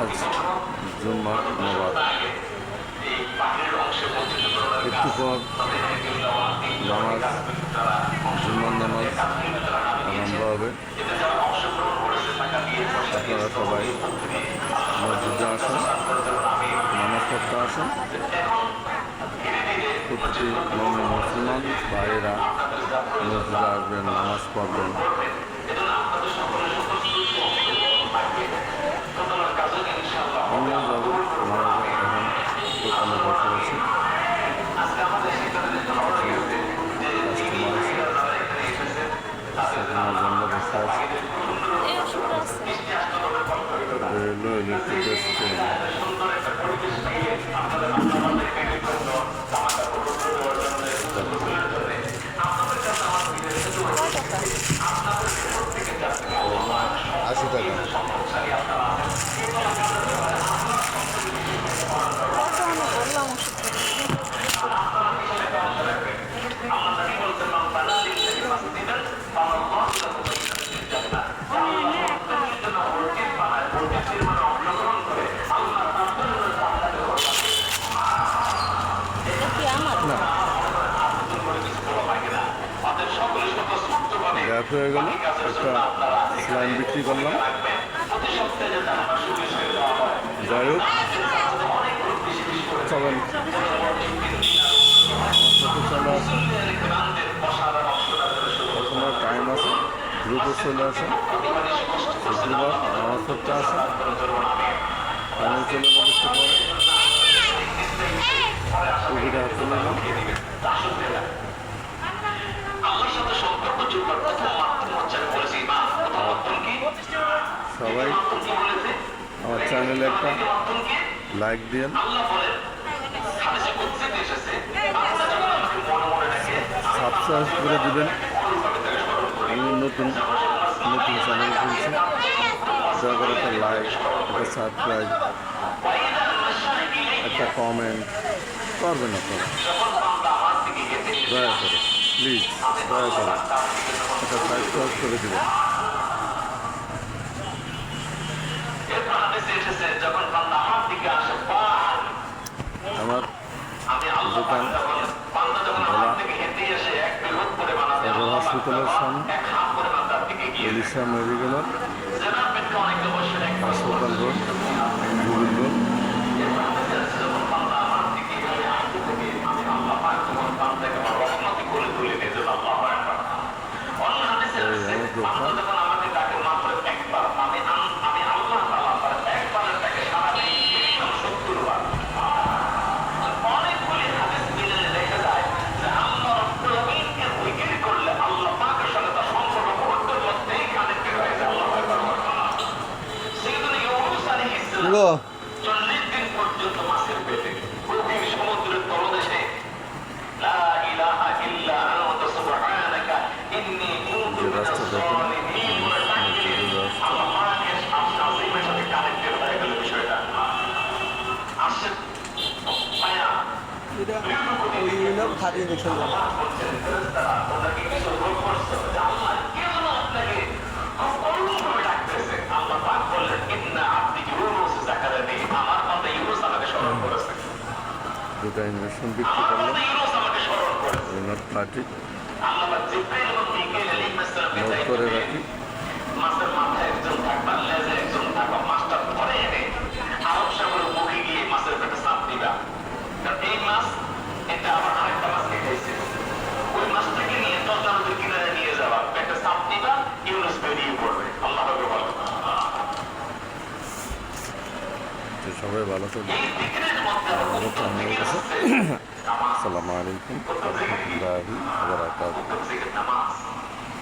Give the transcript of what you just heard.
আজ জুম্মা মোবারক। একটু পর নামাজ, জুম্মার নামাজ আরম্ভ হবে। আপনারা সবাই মসজিদে আসুন, নামাজ পড়তে আসুন। প্রতিটি মুসলমান ভাইয়েরা মসজিদে আসবেন, নামাজ পড়বেন। আমিও যাবো নামাজে, এখন দোকানে বসে আছি। কাস্টমার আছে, সেখানের জন্য বসে আছি। হলো ইলেকট্রিক স্টেশন। $80 গ্যাপ হয়ে গেল, একটা স্লাইম বিক্রি করলাম। যাই হোক, চলেন আমার সাথে চলে আসেন, এখনো টাইম আছে, গ্রুপে চলে আসেন। শুক্রবার নামাজ পড়তে আসেন, আমি চলে যাবো একটু পরে। টুপিটা হাতে নিলাম। সবাই আমার চ্যানেলে একটা লাইক দিন, সাবস্ক্রাইব করে দেবেন। আমি নতুন চ্যানেল খুলছি, দয়া করে একটা লাইক, একটা সাবস্ক্রাইব, একটা কমেন্ট করবেন আপনারা, দয়া করে প্লিজ, দয়া করে একটা সাবস্ক্রাইব করে দেবেন। আমার দোকান ভোলা হসপিটালের সামনে, এলিশা মেডিকেলের হাসপাতাল রোড, গুগল রোড। আমার দোকান রাস্তা দেখুন, দুটা ইঞ্জেকশন বিক্রি করলাম। পার্টি নোট করে রাখি। সবাই ভালো থাকবে। আসসালামু আলাইকুম ওয়া রাহমাতুল্লাহি ওয়া বারাকাতুহু।